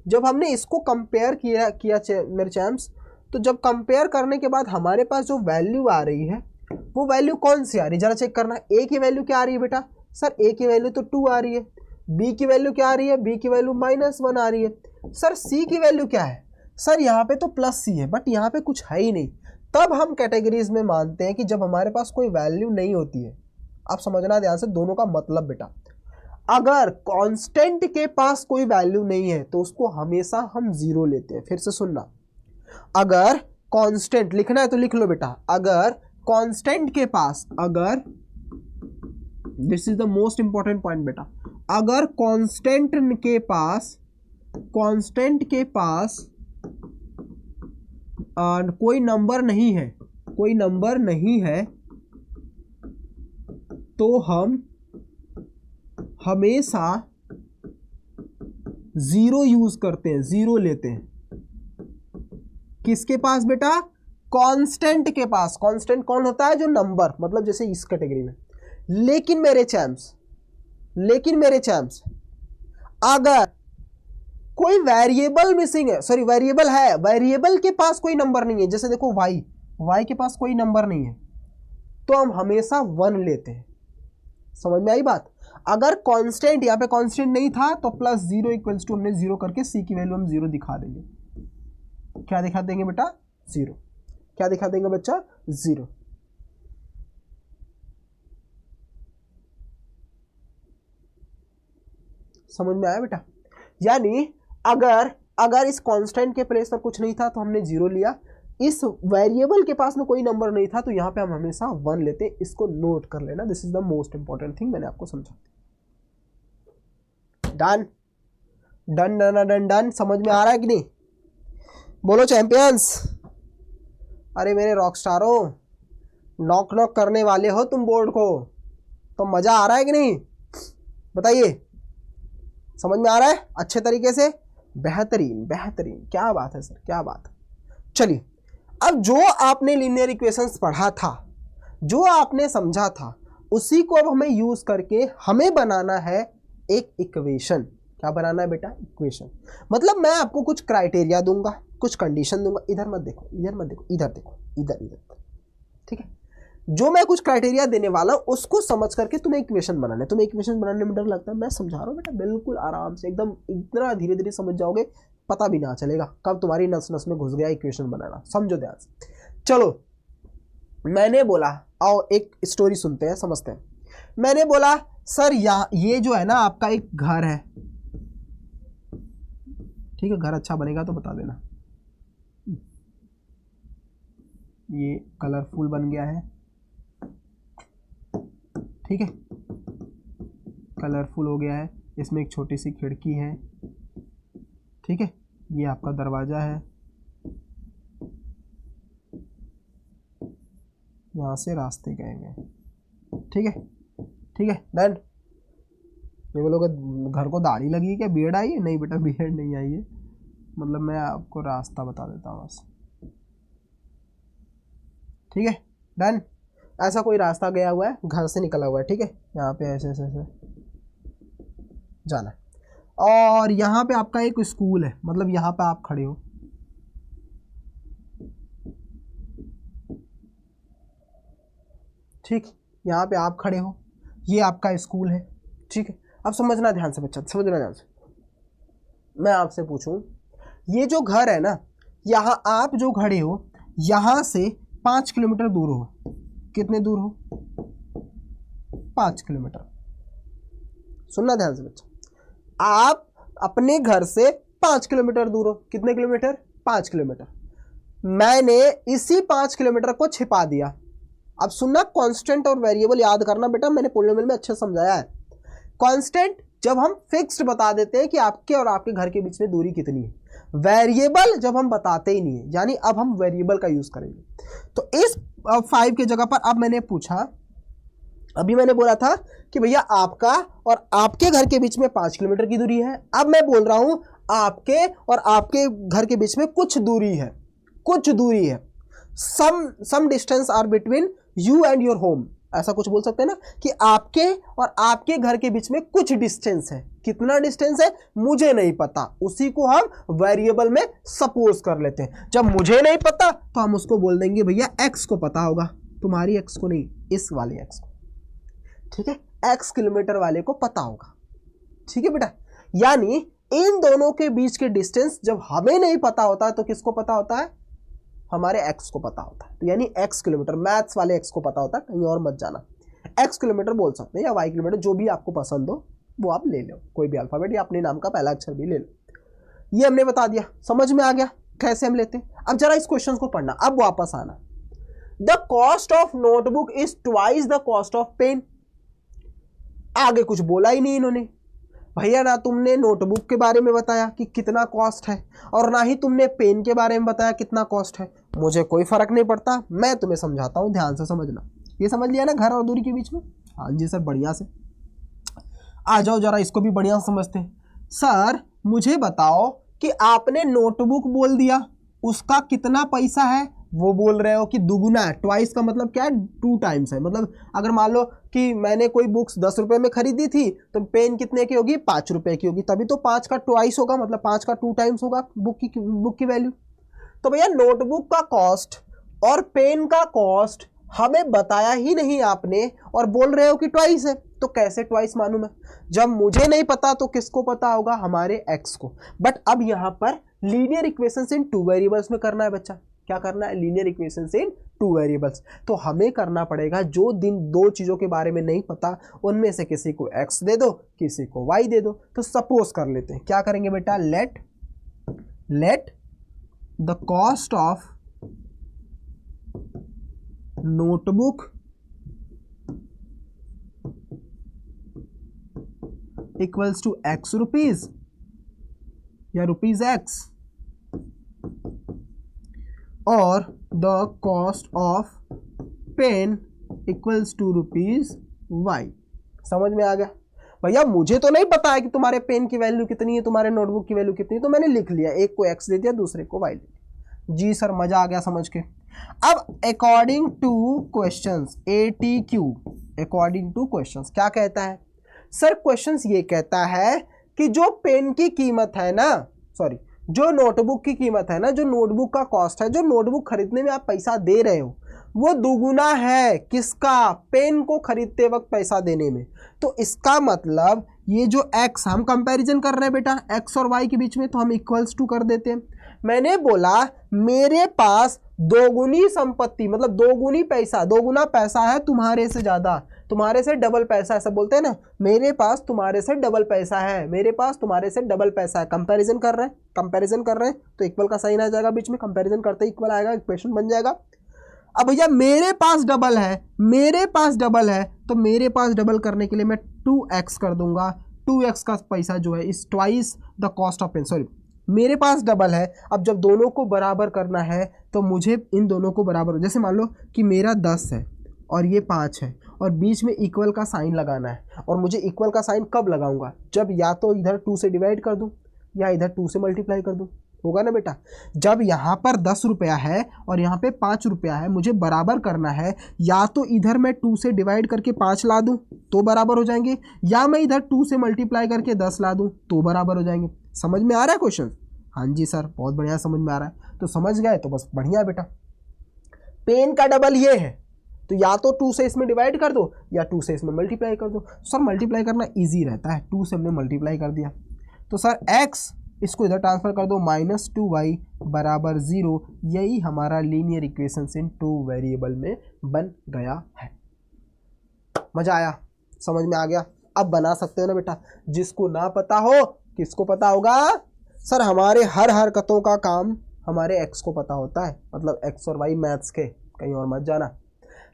जब हमने इसको कंपेयर किया मेरे चैम्प्स, तो जब कंपेयर करने के बाद हमारे पास जो वैल्यू आ रही है वो वैल्यू कौन सी आ रही है, जरा चेक करना। a की वैल्यू क्या आ रही है बेटा? सर a की वैल्यू तो 2 आ रही है। b की वैल्यू क्या आ रही है? b की वैल्यू -1 आ रही है। सर c की वैल्यू क्या है? सर यहाँ पे तो प्लस c है, बट यहाँ पे कुछ है ही नहीं। तब हम कैटेगरीज में मानते हैं कि जब हमारे पास कोई वैल्यू नहीं होती है। आप समझना ध्यान से दोनों का मतलब बेटा। अगर कांस्टेंट के पास कोई वैल्यू नहीं है तो उसको हमेशा हम 0 लेते हैं। फिर से सुनना, अगर कांस्टेंट लिखना है तो लिख लो बेटा। अगर कांस्टेंट के पास, अगर, this is the most important point बेटा, अगर कांस्टेंट के पास कोई नंबर नहीं है, कोई नंबर नहीं है, तो हम हमेशा 0 यूज करते हैं, 0 लेते हैं। किसके पास बेटा? कांस्टेंट के पास। कांस्टेंट कौन होता है? जो नंबर, मतलब जैसे इस कैटेगरी में। लेकिन मेरे चैम्प्स अगर कोई वेरिएबल मिसिंग है, सॉरी वेरिएबल है, वेरिएबल के पास कोई नंबर नहीं है, जैसे देखो y के पास कोई नंबर नहीं है, तो हम हमेशा 1 लेते हैं। समझ में आई बात? अगर कांस्टेंट, यहाँ पे कांस्टेंट नहीं था तो +0 = हमने 0 करके c की वैल्यू हम 0 दिखा देंगे। क्या दिखा देंगे बेटा? 0। क्या दिखा देंगे बच्चा? 0। समझ में आया बेटा? यानी अगर इस कांस्टेंट के प्लेस पर कुछ नहीं था तो हमने 0 लिया, इस वेरिएबल के पास में कोई नंबर नहीं था तो यहां पे हम हमेशा 1 लेते हैं। इसको नोट कर लेना, this is the most important thing, मैंने आपको समझा। Done done done done done. समझ में आ रहा है कि नहीं? बोलो चैंपियंस। अरे मेरे रॉक स्टारों, नॉक करने वाले हो तुम बोर्ड को, तो मजा आ रहा है कि नहीं? बताइए, समझ में आ रहा है अच्छे तरीके से? बेहतरीन। क्या बात है सर, क्या बात है। चलिए, अब जो आपने लीनियर इक्वेशंस पढ़ा था, जो आपने समझा था, उसी को अब हमें यूज करके हमें बनाना है एक इक्वेशन। क्या बनाना है बेटा? इक्वेशन। मतलब मैं आपको कुछ क्राइटेरिया दूंगा, कुछ कंडीशन दूंगा। इधर मत देखो, इधर देखो, इधर। ठीक है, जो मैं कुछ क्राइटेरिया देने वाला हूं उसको समझ करके तुम्हें इक्वेशन बनाना है। तुम्हें इक्वेशन बनाने में डर लगता है? मैं समझा रहा हूं बेटा, बिल्कुल आराम से, एकदम इतना धीरे धीरे समझ जाओगे, पता भी ना चलेगा कब तुम्हारी नस नस में घुस गया इक्वेशन बनाना। समझो ध्यान से। चलो, मैंने बोला, आओ एक स्टोरी सुनते हैं, समझते हैं। मैंने बोला सर ये जो है ना आपका एक घर है, ठीक है, घर अच्छा बनेगा तो बता देना। ये कलरफुल बन गया है, ठीक है, कलरफुल हो गया है। इसमें एक छोटी सी खिड़की है, ठीक है, ये आपका दरवाजा है, यहाँ से रास्ते गए हैं, ठीक है, डन। ये बोलोगे घर को दाढ़ी लगी है क्या, बियर्ड आई है? नहीं बेटा, बियर्ड नहीं आई है, मतलब मैं आपको रास्ता बता देता हूँ बस। ठीक है, डन। ऐसा कोई रास्ता गया हुआ है, घर से निकला हुआ है, ठीक है, यहाँ पे ऐसे जाना है, और यहाँ पे आपका एक स्कूल है, मतलब यहाँ पे आप खड़े हो, ठीक, यहाँ पे आप खड़े हो, ये आपका स्कूल है, ठीक है। अब समझना ध्यान से बच्चा, समझना ध्यान से। मैं आपसे पूछूं, ये जो घर है ना, यहाँ आप जो खड़े हो, यहाँ से 5 किलोमीटर दूर हो। कितने दूर हो? 5 किलोमीटर। सुनना ध्यान से बच्चा, आप अपने घर से 5 किलोमीटर दूर हो। कितने किलोमीटर? 5 किलोमीटर। मैंने इसी 5 किलोमीटर को छिपा दिया। अब सुनना, कांस्टेंट और वेरिएबल याद करना बेटा, मैंने पॉलिनोमियल में अच्छे समझाया है। कांस्टेंट जब हम फिक्स्ड बता देते हैं कि आपके और आपके घर के बीच में दूरी कितनी है, वेरिएबल जब हम बताते ही नहीं है, यानी अब हम वेरिएबल का यूज करेंगे। तो इस 5 की जगह पर अब मैंने पूछा, अभी मैंने बोला था कि भैया आपका और आपके घर के बीच में 5 किलोमीटर की दूरी है। अब मैं बोल रहा हूं आपके और आपके घर के बीच में कुछ दूरी है, कुछ दूरी है। Some distance are between you and your home, ऐसा कुछ बोल सकते हैं ना कि आपके और आपके घर के बीच में कुछ डिस्टेंस है। कितना डिस्टेंस है मुझे नहीं पता, उसी को हम वेरिएबल में सपोज कर लेते हैं। जब मुझे नहीं पता तो हम उसको बोल देंगे भैया एक्स को पता होगा, तुम्हारी एक्स को नहीं, इस वाले एक्स को, ठीक है, एक्स किलोमीटर वाले को पता होगा, ठीक है बेटा। यानी इन दोनों के बीच के डिस्टेंस जब हमें नहीं पता होता तो किसको पता होता है, हमारे एक्स को पता होता है। तो यानी एक्स किलोमीटर, मैथ्स वाले एक्स को पता होता है, कहीं और मत जाना, एक्स किलोमीटर बोल सकते हैं या वाई किलोमीटर, जो भी आपको पसंद हो वो आप ले लो, कोई भी अल्फाबेट या अपने नाम का पहला अक्षर भी ले लो। ये हमने बता दिया, समझ में आ गया कैसे हम लेते हैं। अब जरा इस क्वेश्चन को पढ़ना, अब वापस आना। The cost of notebook is twice the cost of pen. आगे कुछ बोला ही नहीं इन्होंने भैया, ना तुमने नोटबुक के बारे में बताया कि कितना कॉस्ट है और ना ही तुमने पेन के बारे में बताया कितना कॉस्ट है। मुझे कोई फर्क नहीं पड़ता, मैं तुम्हें समझाता हूँ, ध्यान से समझना। ये समझ लिया ना घर और दूरी के बीच में? हाँ जी सर, बढ़िया से। आ जाओ जरा इसको भी बढ़िया समझते हैं। सर मुझे बताओ कि आपने नोटबुक बोल दिया, उसका कितना पैसा है वो बोल रहे हो कि दुगुना है। ट्वाइस का मतलब क्या है, 2 टाइम्स है। मतलब अगर मान लो कि मैंने कोई बुक्स 10 रुपए में खरीदी थी तो पेन कितने की होगी, 5 रुपए की होगी, तभी तो 5 का ट्वाइस होगा, मतलब 5 का 2 टाइम्स होगा बुक की वैल्यू। तो भैया नोटबुक का कॉस्ट और पेन का कॉस्ट हमें बताया ही नहीं आपने और बोल रहे हो कि ट्वाइस है, तो कैसे ट्वाइस मानूं मैं? जब मुझे नहीं पता तो किसको पता होगा, हमारे एक्स को। बट अब यहां पर लीनियर इक्वेशंस इन 2 वेरिएबल्स में करना है बच्चा। क्या करना है, लीनियर इक्वेशंस इन 2 वेरिएबल्स। तो हमें करना पड़ेगा, जो दिन 2 चीजों के बारे में नहीं पता उनमें से किसी को एक्स दे दो, किसी को वाई दे दो। तो सपोज कर लेते हैं, क्या करेंगे बेटा, let the cost of notebook equals to X rupees या रुपीज एक्स और the cost of pen equals to rupees Y. समझ में आ गया भैया? मुझे तो नहीं पता है कि तुम्हारे पेन की वैल्यू कितनी है, तुम्हारे नोटबुक की वैल्यू कितनी है, तो मैंने लिख लिया, एक को एक्स दे दिया, दूसरे को वाई दे दिया। जी सर, मजा आ गया समझ के। अब according two questions ATQ, according two questions क्या कहता है सर? क्वेश्चंस ये कहता है कि जो पेन की कीमत है ना, सॉरी जो नोटबुक की कीमत है ना, जो नोटबुक का कॉस्ट है, जो नोटबुक खरीदने में आप पैसा दे रहे हो, वो दुगुना है किसका, पेन को खरीदते वक्त पैसा देने में। तो इसका मतलब ये जो x, हम कंपैरिजन कर रहे हैं बेटा x और y के बीच में, तो हम इक्वल्स टू कर देते हैं। मैंने बोला मेरे पास दोगुनी संपत्ति, मतलब दोगुनी पैसा, दोगुना पैसा है तुम्हारे से ज्यादा, तुम्हारे से डबल पैसा, ऐसा बोलते हैं ना, मेरे पास तुम्हारे से डबल पैसा है, मेरे पास तुम्हारे से डबल पैसा है। कंपैरिजन कर रहे हैं, कंपैरिजन कर रहे हैं, तो इक्वल का साइन आ जाएगा बीच में, कंपैरिजन करते ही इक्वल आएगा, इक्वेशन बन जाएगा। अब भैया मेरे पास डबल है, मेरे पास डबल है, तो मेरे पास डबल करने के लिए मैं 2x कर दूंगा। 2x का पैसा जो है is twice the cost of pen, sorry मेरे पास डबल है। अब जब दोनों को बराबर करना है तो मुझे इन दोनों को बराबर, जैसे मान लो कि मेरा 10 है और ये 5 है और बीच में इक्वल का साइन लगाना है, और मुझे इक्वल का साइन कब लगाऊंगा, जब या तो इधर 2 से डिवाइड कर दूं या इधर 2 से मल्टीप्लाई कर दूं, होगा ना बेटा? जब यहाँ पर 10 रुपया है और यहाँ पे 5 रुपया है, मुझे बराबर करना है, या तो इधर मैं 2 से डिवाइड करके 5 ला दूं तो बराबर हो जाएंगे, या मैं इधर 2 से मल्टीप्लाई करके 10 ला दूं तो बराबर हो जाएंगे। समझ में आ रहा है क्वेश्चन? हाँ जी सर, बहुत बढ़िया समझ में आ रहा है। तो समझ गए तो बस बढ़िया बेटा। पेन का डबल ये है, तो या तो 2 से इसमें डिवाइड कर दो या 2 से इसमें मल्टीप्लाई कर दो। सर मल्टीप्लाई करना इजी रहता है, 2 से हमने मल्टीप्लाई कर दिया, तो सर x इसको इधर ट्रांसफर कर दो, -2y बराबर 0। यही हमारा लीनियर इक्वेशन इन 2 वेरिएबल में बन गया है। मजा आया, समझ में आ गया? अब बना सकते हो ना बेटा। जिसको ना पता हो किसको पता होगा? सर हमारे हर हरकतों का काम हमारे x को पता होता है, मतलब x और y मैथ्स के, कहीं और मत जाना।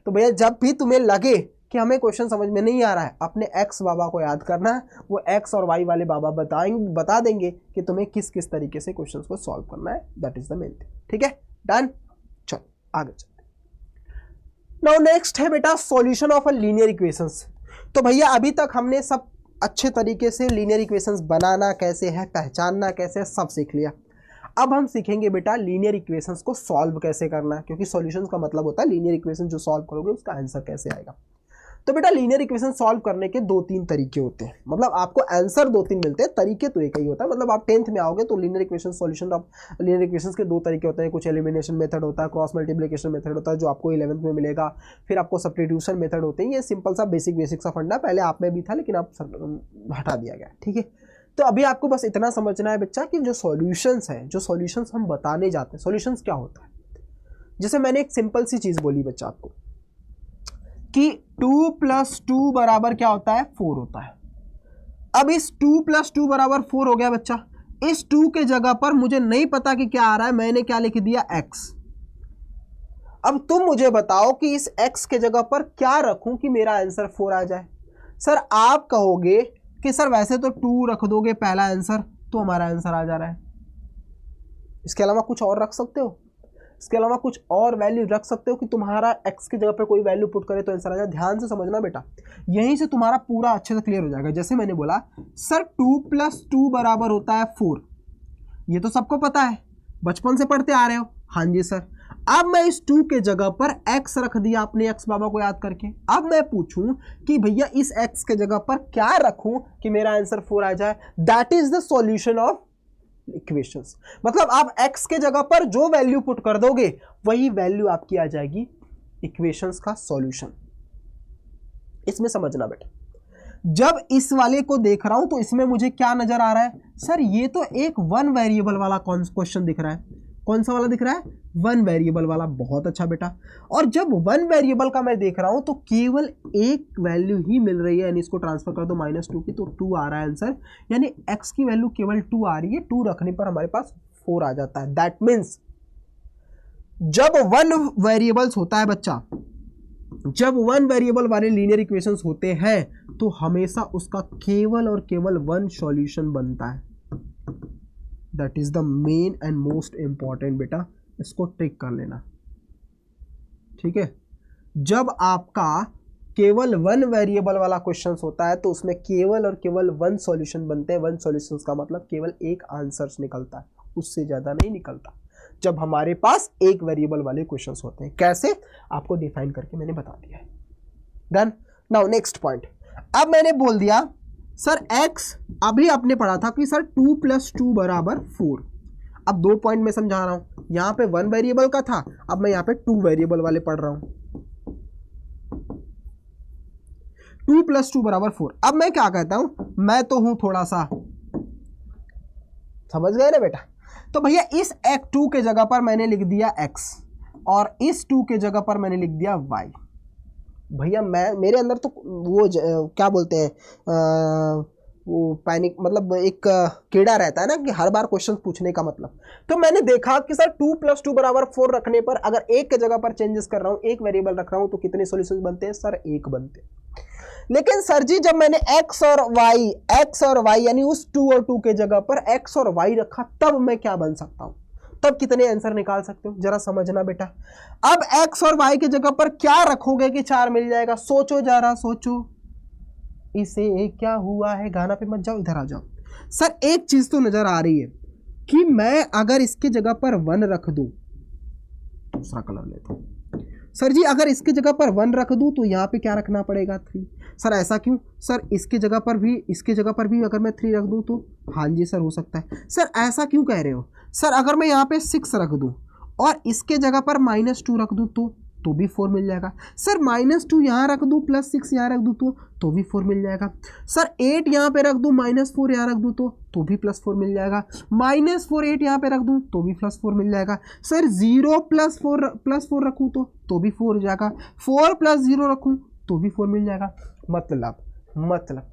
तो भैया जब भी तुम्हें लगे कि हमें क्वेश्चन समझ में नहीं आ रहा है, अपने एक्स बाबा को याद करना है, वो एक्स और वाई वाले बाबा बता देंगे कि तुम्हें किस किस तरीके से क्वेश्चन को सॉल्व करना है। That is the main thing. ठीक है, डन। चलो आगे चलते। नाउ नेक्स्ट है बेटा solution of a linear equations. तो भैया अभी तक हमने सब अच्छे तरीके से लीनियर इक्वेशंस बनाना कैसे है, पहचानना कैसे है, सब सीख लिया। अब हम सीखेंगे बेटा लीनियर इक्वेशंस को सॉल्व कैसे करना है, क्योंकि सॉल्यूशंस का मतलब होता है लीनियर इक्वेशन जो सॉल्व करोगे उसका आंसर कैसे आएगा। तो बेटा लीनियर इक्वेशन सॉल्व करने के 2-3 तरीके होते हैं, मतलब आपको आंसर 2-3 मिलते हैं, तरीके तो एक ही होता है। मतलब आप 10th में आओगे तो linear equation solution of linear equations के 2 तरीके होते हैं, कुछ एलिमिनेशन मेथड होता है, क्रॉस मल्टीप्लिकेशन मेथड होता है जो आपको 11th में मिलेगा, फिर आपको सब्स्टिट्यूशन मेथड होते हैं। ये सिंपल सा बेसिक सा फंडा पहले आप में भी था लेकिन आप हटा दिया गया, ठीक है। तो अभी आपको बस इतना समझना है बच्चा कि जो सॉल्यूशंस है, जो सॉल्यूशंस हम बताने जाते हैं, सॉल्यूशंस क्या होता है। जैसे मैंने एक सिंपल सी चीज बोली बच्चा आपको कि 2 + 2 बराबर क्या होता है, 4 होता है। अब इस 2 + 2 बराबर 4 हो गया बच्चा। इस 2 के जगह पर मुझे नहीं पता कि क्या आ रहा है, मैंने क्या लिख दिया, x। अब तुम मुझे बताओ कि इस x के जगह पर क्या रखूं कि मेरा आंसर 4 आ जाए। सर आप कहोगे कि सर वैसे तो 2 रख दोगे पहला आंसर तो हमारा आंसर आ जा रहा है, इसके अलावा कुछ और रख सकते हो, इसके अलावा कुछ और वैल्यू रख सकते हो कि तुम्हारा x की जगह पे कोई वैल्यू पुट करे तो आंसर आ जाए। ध्यान से समझना बेटा, यहीं से तुम्हारा पूरा अच्छे से क्लियर हो जाएगा। जैसे मैंने बोला सर 2 + 2 बराबर होता है 4, ये तो सबको पता है, बचपन से पढ़ते आ रहे हो। हाँ जी सर। अब मैं इस 2 के जगह पर x रख दिया अपने x बाबा को याद करके। अब मैं पूछूं कि भैया इस x के जगह पर क्या रखूं कि मेरा आंसर 4 आ जाए। That is the solution of equations. मतलब आप x के जगह पर जो वैल्यू पुट कर दोगे वही वैल्यू आपकी आ जाएगी इक्वेशंस का सॉल्यूशन। इसमें समझना बेटा, जब इस वाले को देख रहा हूं तो इसमें मुझे क्या नजर आ रहा है, सर ये तो एक 1 वेरिएबल वाला क्वेश्चन दिख रहा है। कौन सा वाला दिख रहा है, 1 वेरिएबल वाला। बहुत अच्छा बेटा। और जब 1 वेरिएबल का मैं देख रहा हूं तो केवल एक वैल्यू ही मिल रही है, यानी इसको ट्रांसफर कर दो -2 की तो 2 आ रहा है आंसर, यानी x की वैल्यू केवल 2 आ रही है। 2 रखने पर हमारे पास 4 आ जाता है। दैट मीन्स जब 1 वेरिएबल्स होता है बच्चा, जब 1 वेरिएबल वाले लीनियर इक्वेशंस होते हैं तो हमेशा उसका केवल और केवल 1 सॉल्यूशन बनता है। That is the main and most important बेटा, इसको टिक कर लेना, ठीक है। जब आपका केवल 1 वेरिएबल वाला क्वेश्चन होता है तो उसमें केवल और केवल 1 सॉल्यूशन बनते हैं। 1 सॉल्यूशन का मतलब केवल एक आंसर निकलता है, उससे ज्यादा नहीं निकलता जब हमारे पास एक वेरिएबल वाले क्वेश्चंस होते हैं। कैसे, आपको डिफाइन करके मैंने बता दिया है। डन। नाउ नेक्स्ट पॉइंट, अब मैंने बोल दिया सर x, अभी आपने पढ़ा था कि सर 2 + 2 बराबर 4। अब 2 पॉइंट मैं समझा रहा हूं, यहां पे 1 वेरिएबल का था, अब मैं यहां पे 2 वेरिएबल वाले पढ़ रहा हूं। 2 + 2 बराबर 4। अब मैं क्या कहता हूं, मैं तो हूं थोड़ा सा, समझ गए ना बेटा। तो भैया इस 2 के जगह पर मैंने लिख दिया x और इस 2 के जगह पर मैंने लिख दिया y। भैया मेरे अंदर तो वो क्या बोलते हैं, वो पैनिक, मतलब एक कीड़ा रहता है ना कि हर बार क्वेश्चन पूछने का मतलब। तो मैंने देखा कि सर 2 + 2 बराबर 4 रखने पर अगर एक के जगह पर चेंजेस कर रहा हूं, एक वेरिएबल रख रहा हूं तो कितने सॉल्यूशंस बनते हैं, सर 1 बनते हैं। लेकिन सर जी जब मैंने x और y यानी उस 2 और 2 के जगह पर x और y रखा तब मैं क्या बन सकता हूं, तब कितने आंसर निकाल सकते हो, जरा समझना बेटा। अब x और y के जगह पर क्या रखोगे कि 4 मिल जाएगा, सोचो जरा सोचो। इसे क्या हुआ है, गाना पे मत जाओ, इधर आ जाओ। सर एक चीज तो नजर आ रही है कि मैं अगर इसके जगह पर 1 रख दूं, दूसरा कलर लेता हूं। सर जी अगर इसके जगह पर 1 रख दूं तो यहां पे क्या रखना पड़ेगा, 3। सर ऐसा क्यों, सर इसके जगह पर भी अगर मैं 3 रख दूं तो, हाँ जी सर हो सकता है। सर ऐसा क्यों कह रहे हो, सर अगर मैं यहाँ पे 6 रख दूं और इसके जगह पर -2 रख दूं तो भी 4 मिल जाएगा। सर -2 यहाँ रख दूं +6 यहाँ रख दूं तो भी 4 मिल जाएगा। सर 8 यहाँ पे रख दूं -4 यहाँ रख दूं तो भी +4 मिल जाएगा। -4 8 यहाँ पे रख दूं तो भी +4 मिल जाएगा। सर 0 + 4 रखूं तो भी 4 हो जाएगा। 4 + 0 रखूं तो भी 4 मिल जाएगा। मतलब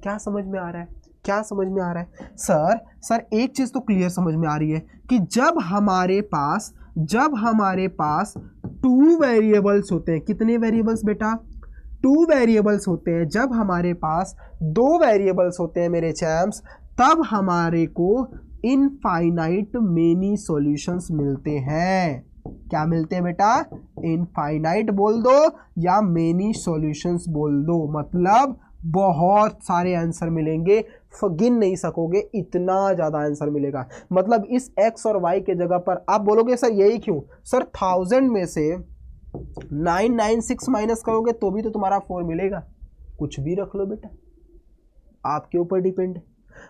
क्या समझ में आ रहा है, क्या समझ में आ रहा है। सर एक चीज तो क्लियर समझ में आ रही है कि जब हमारे पास 2 वेरिएबल्स होते हैं, कितने वेरिएबल्स बेटा, 2 वेरिएबल्स होते हैं। जब हमारे पास 2 वेरिएबल्स होते हैं मेरे चैम्प्स, तब हमारे को इनफाइनाइट मेनी सॉल्यूशंस मिलते हैं। क्या मिलते हैं बेटा, इनफाइनाइट बोल दो या मेनी सॉल्यूशंस बोल दो, मतलब बहुत सारे आंसर मिलेंगे गिन नहीं सकोगे, इतना ज़्यादा आंसर मिलेगा। मतलब इस x और y के जगह पर आप बोलोगे सर यही क्यों? सर 1000 में से 996 माइनस करोगे तो भी तो तुम्हारा 4 मिलेगा। कुछ भी रख लो बेटा, आपके ऊपर डिपेंड है।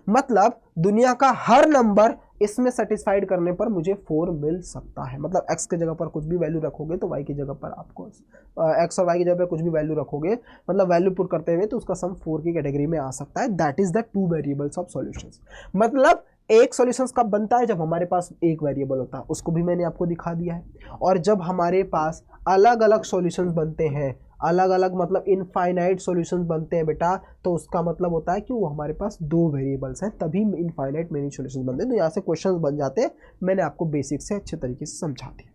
मतलब दुनिया का हर नंबर इसमें सेटिस्फाइड करने पर मुझे 4 मिल सकता है। मतलब x के जगह पर कुछ भी वैल्यू रखोगे तो y की जगह पर आपको x और y की जगह पर कुछ भी वैल्यू रखोगे, मतलब वैल्यू पुट करते हुए, तो उसका सम 4 की कैटेगरी में आ सकता है। That is the 2 variables of solutions. मतलब एक सॉल्यूशंस कब बनता है? जब हमारे पास एक वेरिएबल होता है, उसको भी मैंने आपको दिखा दिया है। और जब हमारे पास अलग अलग सॉल्यूशंस बनते हैं, अलग अलग मतलब इनफाइनाइट सॉल्यूशंस बनते हैं बेटा, तो उसका मतलब होता है कि वो हमारे पास 2 वेरिएबल्स हैं, तभी इनफाइनाइट मेनी सॉल्यूशंस बनते हैं। तो यहाँ से क्वेश्चंस बन जाते हैं। मैंने आपको बेसिक से अच्छे तरीके से समझा दिया।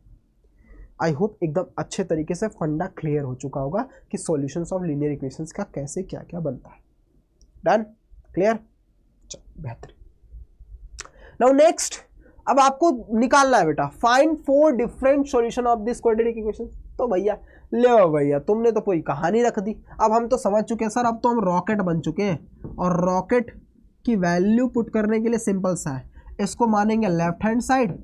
आई होप एकदम अच्छे तरीके से फंडा क्लियर हो चुका होगा कि सॉल्यूशंस ऑफ लीनियर इक्वेशंस का कैसे क्या क्या बनता है। डन? क्लियर? चलो बेहतरीन। नाउ नेक्स्ट, अब आपको निकालना है बेटा find 4 different solution of this quadratic equation. तो भैया ले भैया, तुमने तो कोई कहानी रख दी। अब हम तो समझ चुके हैं सर, अब तो हम रॉकेट बन चुके हैं, और रॉकेट की वैल्यू पुट करने के लिए सिंपल सा है, इसको मानेंगे लेफ्ट हैंड साइड,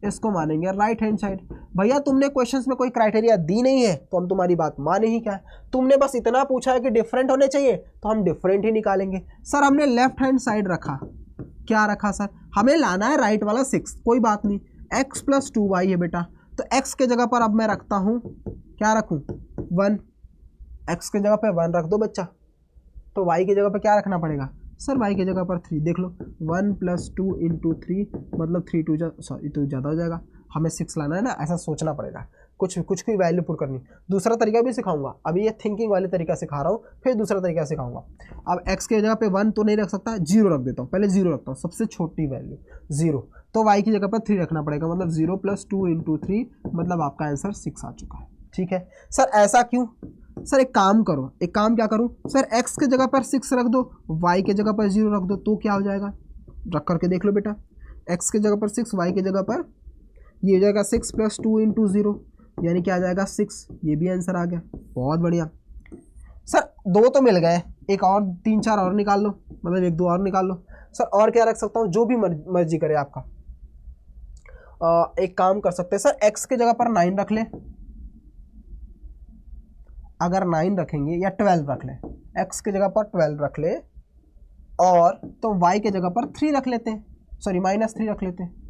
इसको मानेंगे राइट हैंड साइड। भैया तुमने क्वेश्चंस में कोई क्राइटेरिया दी नहीं है, तो हम तुम्हारी बात माने ही क्या है। तुमने बस इतना पूछा है कि डिफरेंट होने चाहिए, तो हम डिफरेंट ही निकालेंगे। सर हमने लेफ्ट हैंड साइड रखा, क्या रखा सर? हमें लाना है राइट वाला 6, कोई बात नहीं, x प्लस 2y है बेटा। तो x के जगह पर अब मैं रखता हूँ, क्या रखूँ? 1। x के जगह पर 1 रख दो बच्चा। तो y की जगह पर क्या रखना पड़ेगा? सर y की जगह पर 3। देख लो 1 प्लस 2 इंटू 3, मतलब 3 2 सॉरी 2 ज़्यादा हो जाएगा, हमें 6 लाना है ना, ऐसा सोचना पड़ेगा। कुछ की वैल्यू पुट करनी। दूसरा तरीका भी सिखाऊंगा, अभी ये थिंकिंग वाले तरीका सिखा रहा हूँ, फिर दूसरा तरीका सिखाऊंगा। अब x के जगह पे 1 तो नहीं रख सकता, 0 रख देता हूँ, पहले 0 रखता हूँ, सबसे छोटी वैल्यू 0। तो y की जगह पर 3 रखना पड़ेगा, मतलब 0 प्लस 2 इंटू 3, मतलब आपका आंसर 6 आ चुका है। ठीक है सर, ऐसा क्यों? सर एक काम करो, एक काम क्या करूँ सर, x के जगह पर 6 रख दो, y के जगह पर 0 रख दो, तो क्या हो जाएगा? रख करके देख लो बेटा, x के जगह पर 6, y की जगह पर ये हो जाएगा 6 प्लस 2 इंटू 0, यानी क्या आ जाएगा 6। ये भी आंसर आ गया, बहुत बढ़िया। सर 2 तो मिल गए, एक और 3 4 और निकाल लो, मतलब 1 2 और निकाल लो। सर और क्या रख सकता हूँ? जो भी मर्जी करे आपका। एक काम कर सकते हैं सर, x के जगह पर 9 रख ले, अगर 9 रखेंगे, या 12 रख ले, x के जगह पर 12 रख ले, और तो y के जगह पर 3 रख लेते हैं, सॉरी -3 रख लेते हैं।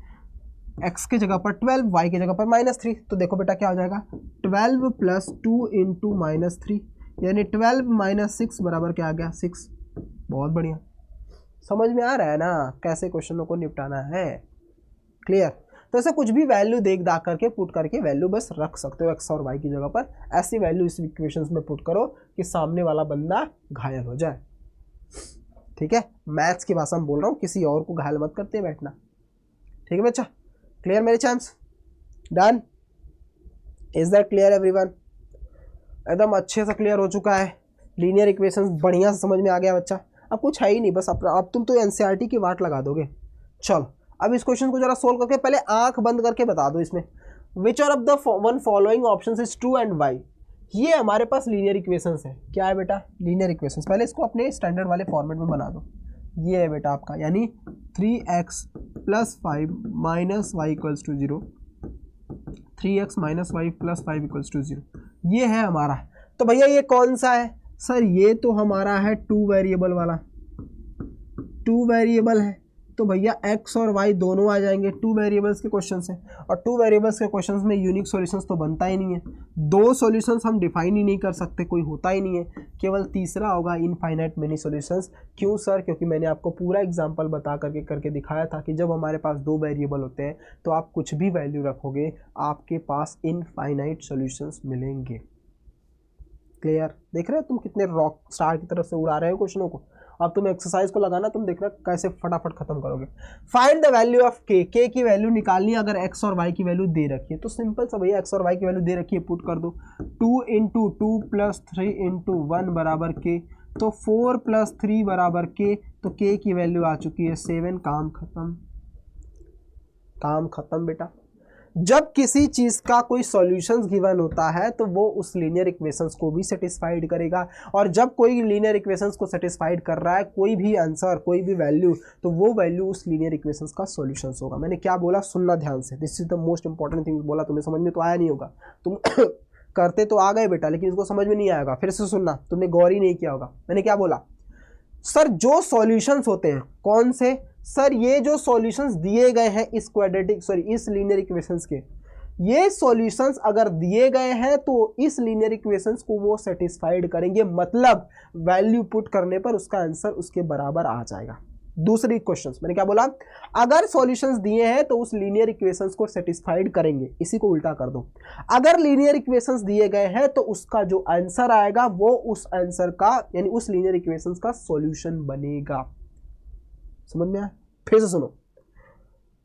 x के जगह पर 12, y की जगह पर -3, तो देखो बेटा क्या हो जाएगा, 12 प्लस 2 इंटू -3, यानी 12 माइनस 6 बराबर क्या आ गया? 6। बहुत बढ़िया, समझ में आ रहा है ना कैसे क्वेश्चनों को निपटाना है? क्लियर? तो ऐसे कुछ भी वैल्यू देख दाख करके पुट करके वैल्यू बस रख सकते हो x और y की जगह पर। ऐसी वैल्यू इस इक्वेशंस में पुट करो कि सामने वाला बंदा घायल हो जाए। ठीक है, मैथ्स की भाषा में बोल रहा हूँ, किसी और को घायल मत करते बैठना। ठीक है बच्चा, क्लियर मेरे chance? Done? Is that clear everyone? एकदम अच्छे से क्लियर हो चुका है। लीनियर इक्वेशंस बढ़िया से समझ में आ गया बच्चा। अब कुछ है ही नहीं, बस अब तुम तो एनसीईआरटी की वाट लगा दोगे। चलो अब इस क्वेश्चन को जरा सोल्व करके पहले आंख बंद करके बता दो इसमें, which are of the one following options is true and Y. ये हमारे पास लीनियर इक्वेशंस है। क्या है बेटा? Linear equations. पहले इसको अपने स्टैंडर्ड वाले फॉर्मेट में बना दो। ये है बेटा आपका, यानी 3x plus 5 minus Y equals to 0, 3x minus Y plus 5 equals to 0, ये है हमारा। तो भैया ये कौन सा है? सर ये तो हमारा है 2 वेरिएबल वाला, 2 वेरिएबल है, तो भैया x और y दोनों आ जाएंगे। 2 वेरिएबल्स के क्वेश्चन है, और 2 वेरिएबल्स के क्वेश्चन में यूनिक सॉल्यूशंस तो बनता ही नहीं है। 2 सॉल्यूशंस हम डिफाइन ही नहीं कर सकते, कोई होता ही नहीं है, केवल तीसरा होगा इनफाइनाइट मेनी सॉल्यूशंस। क्यों सर? क्योंकि मैंने आपको पूरा एग्जांपल बता करके दिखाया था कि जब हमारे पास 2 वेरिएबल होते हैं तो आप कुछ भी वैल्यू रखोगे, आपके पास इनफाइनाइट सॉल्यूशंस मिलेंगे। क्लियर? देख रहे हो तुम कितने रॉक स्टार की तरफ से उड़ा रहे हो क्वेश्चनों को। अब तुम एक्सरसाइज को लगाना, तुम देखना कैसे फटाफट खत्म करोगे। फाइंड द वैल्यू ऑफ के, के की वैल्यू निकालनी है। अगर एक्स और वाई की वैल्यू दे रखी है तो सिंपल सा भैया एक्स और वाई की वैल्यू दे रखी है, पुट कर दो। 2 इंटू 2 प्लस 3 इंटू 1 बराबर के, तो 4 प्लस 3 बराबर के, तो के की वैल्यू आ चुकी है 7। काम खत्म, काम खत्म बेटा। जब किसी चीज का कोई सॉल्यूशंस गिवन होता है तो वो उस लीनियर इक्वेशंस को भी सेटिस्फाइड करेगा, और जब कोई लीनियर इक्वेशंस को सेटिस्फाइड कर रहा है कोई भी आंसर कोई भी वैल्यू, तो वो वैल्यू उस लीनियर इक्वेशंस का सॉल्यूशंस होगा। मैंने क्या बोला सुनना ध्यान से, this is the most important thing बोला, तुम्हें समझ में तो आया नहीं होगा, तुम करते तो आ गए बेटा लेकिन इसको समझ में नहीं आएगा, फिर से सुनना, तुमने गौर ही नहीं किया होगा। मैंने क्या बोला सर, जो सॉल्यूशंस होते हैं कौन से सर, ये जो सॉल्यूशंस दिए गए हैं इस इस लीनियर इक्वेशंस के, ये सॉल्यूशंस अगर दिए गए हैं तो इस लीनियर इक्वेशंस को वो सेटिस्फाइड करेंगे, मतलब वैल्यू पुट करने पर उसका आंसर उसके बराबर आ जाएगा। दूसरी क्वेश्चंस मैंने क्या बोला, अगर सॉल्यूशंस दिए हैं तो उस लीनियर इक्वेशंस को सेटिस्फाइड करेंगे, इसी को उल्टा कर दो, अगर लीनियर इक्वेशंस दिए गए हैं तो उसका जो आंसर आएगा वो उस आंसर का यानी उस लीनियर इक्वेशंस का सॉल्यूशन बनेगा। समझ में आया? फिर से सुनो,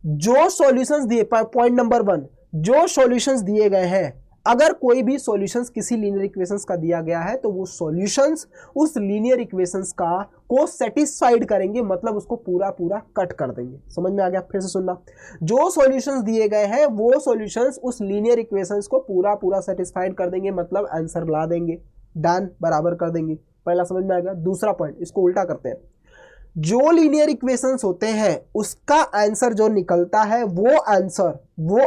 जो सॉल्यूशंस दिए, पॉइंट नंबर 1, जो सॉल्यूशंस दिए गए हैं, अगर कोई भी सॉल्यूशंस किसी लीनियर इक्वेशंस का दिया गया है तो वो सॉल्यूशंस उस लीनियर इक्वेशंस को सेटिस्फाइड करेंगे, मतलब उसको पूरा पूरा कट कर देंगे। समझ में आ गया? फिर से सुनना, जो सॉल्यूशंस दिए गए हैं वो सॉल्यूशंस उस लीनियर इक्वेशंस को पूरा पूरा सेटिस्फाइड कर देंगे, मतलब आंसर ला देंगे, डन, बराबर कर देंगे। पहला समझ में आ गया। दूसरा पॉइंट, इसको उल्टा करते हैं, जो लीनियर इक्वेशंस होते हैं उसका आंसर जो निकलता है वो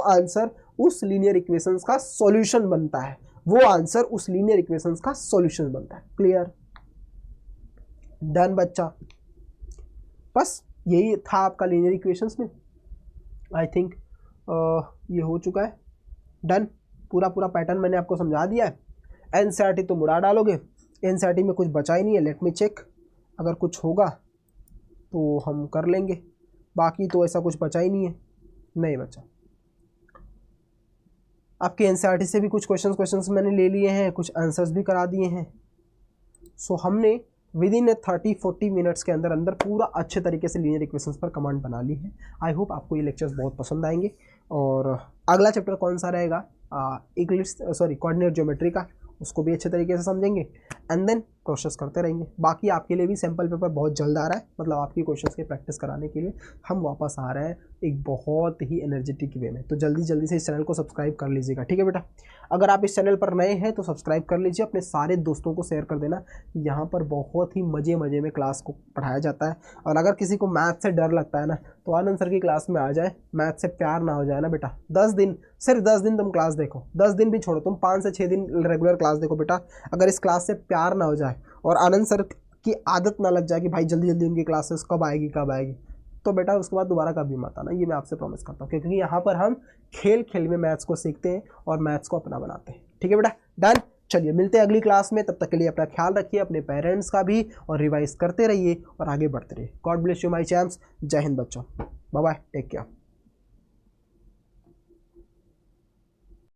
आंसर उस लीनियर इक्वेशंस का सॉल्यूशन बनता है, वो आंसर उस लीनियर इक्वेशंस का सॉल्यूशन बनता है। क्लियर? डन बच्चा? बस यही था आपका लीनियर इक्वेशंस में। आई थिंक ये हो चुका है। डन, पूरा पैटर्न मैंने आपको समझा दिया है। एनसीईआरटी तो मुड़ा डालोगे, एनसीईआरटी में कुछ बचा ही नहीं है। लेट मी चेक, अगर कुछ होगा तो हम कर लेंगे, बाकी तो ऐसा कुछ बचा ही नहीं है। नहीं बचा। आपके एनसीईआरटी से भी कुछ क्वेश्चंस मैंने ले लिए हैं, कुछ आंसर्स भी करा दिए हैं। सो हमने विद इन 30-40 मिनट्स के अंदर पूरा अच्छे तरीके से लीनियर इक्वेशंस पर कमांड बना ली है। आई होप आपको ये लेक्चर्स बहुत पसंद आएंगे। और अगला चैप्टर कौन सा रहेगा, कोऑर्डिनेट ज्योमेट्री का, उसको भी अच्छे तरीके से समझेंगे एंड देन कोशिश करते रहेंगे। बाकी आपके लिए भी सैम्पल पेपर बहुत जल्द आ रहा है, मतलब आपकी क्वेश्चंस की प्रैक्टिस कराने के लिए हम वापस आ रहे हैं एक बहुत ही एनर्जेटिक वे में। तो जल्दी से इस चैनल को सब्सक्राइब कर लीजिएगा, ठीक है बेटा। अगर आप इस चैनल पर नए हैं तो सब्सक्राइब कर लीजिए, अपने सारे दोस्तों को शेयर कर देना कि यहाँ पर बहुत ही मज़े में क्लास को पढ़ाया जाता है। और अगर किसी को मैथ से डर लगता है ना तो आनंद सर की क्लास में आ जाए, मैथ से प्यार ना हो जाए ना बेटा, 10 दिन, सिर्फ 10 दिन तुम क्लास देखो, 10 दिन भी छोड़ो, तुम 5 से 6 दिन रेगुलर क्लास देखो बेटा। अगर इस क्लास से प्यार ना हो जाए और आनंद सर की आदत ना लग जाए कि भाई जल्दी उनकी क्लासेस कब आएगी, तो बेटा उसके बाद दोबारा कभी मत आना, ये मैं आपसे प्रॉमिस करता हूँ, क्योंकि यहाँ पर हम खेल में मैथ्स को सीखते हैं और मैथ्स को अपना बनाते हैं। ठीक है बेटा, डन। चलिए मिलते हैं अगली क्लास में, तब तक के लिए अपना ख्याल रखिए, अपने पेरेंट्स का भी, और रिवाइज करते रहिए और आगे बढ़ते रहिए। God bless you my champs. जय हिंद बच्चों, बाय बाय, टेक केयर।